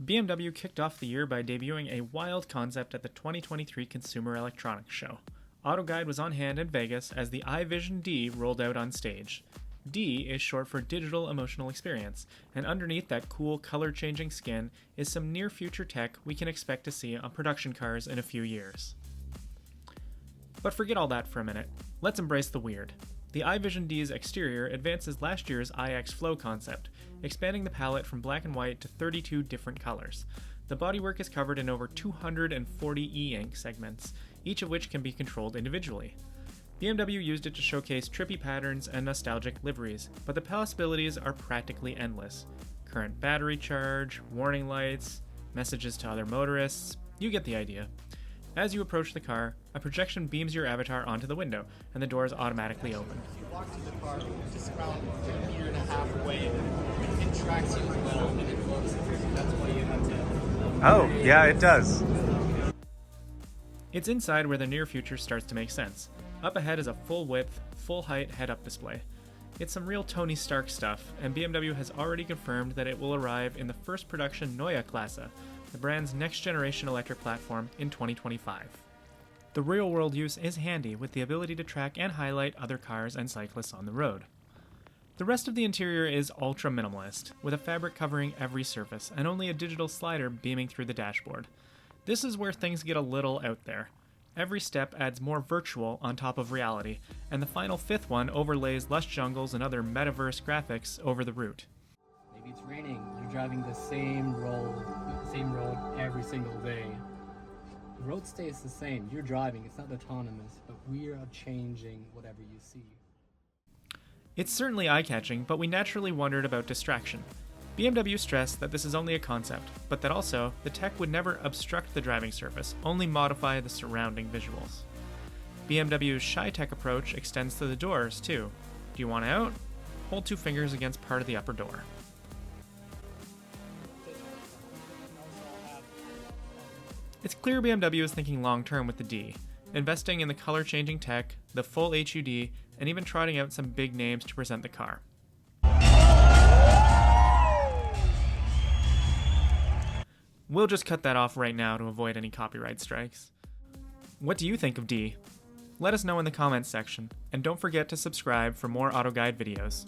BMW kicked off the year by debuting a wild concept at the 2023 Consumer Electronics Show. AutoGuide was on hand in Vegas as the iVision D rolled out on stage. D is short for Digital Emotional Experience, and underneath that cool color-changing skin is some near-future tech we can expect to see on production cars in a few years. But forget all that for a minute. Let's embrace the weird. The iVision D's exterior advances last year's iX Flow concept, expanding the palette from black and white to 32 different colors. The bodywork is covered in over 240 e-ink segments, each of which can be controlled individually. BMW used it to showcase trippy patterns and nostalgic liveries, but the possibilities are practically endless. Current battery charge, warning lights, messages to other motorists, you get the idea. As you approach the car, a projection beams your avatar onto the window, and the doors automatically open. If you walk to the car, just around a meter and a half away, it tracks you as well, and it looks. That's why you have to. Oh, yeah, it does. It's inside where the near future starts to make sense. Up ahead is a full-width, full-height head-up display. It's some real Tony Stark stuff, and BMW has already confirmed that it will arrive in the first production Neue Klasse, the brand's next-generation electric platform, in 2025. The real-world use is handy, with the ability to track and highlight other cars and cyclists on the road. The rest of the interior is ultra-minimalist, with a fabric covering every surface, and only a digital slider beaming through the dashboard. This is where things get a little out there. Every step adds more virtual on top of reality, and the final fifth one overlays lush jungles and other metaverse graphics over the route. Maybe it's raining. You're driving the same road every single day. The road stays the same. You're driving. It's not autonomous, but we are changing whatever you see. It's certainly eye-catching, but we naturally wondered about distraction. BMW stressed that this is only a concept, but that also, the tech would never obstruct the driving surface, only modify the surrounding visuals. BMW's Shy-Tech approach extends to the doors, too. Do you want out? Hold two fingers against part of the upper door. It's clear BMW is thinking long-term with the D, investing in the color-changing tech, the full HUD, and even trotting out some big names to present the car. We'll just cut that off right now to avoid any copyright strikes. What do you think of D? Let us know in the comments section, and don't forget to subscribe for more AutoGuide videos.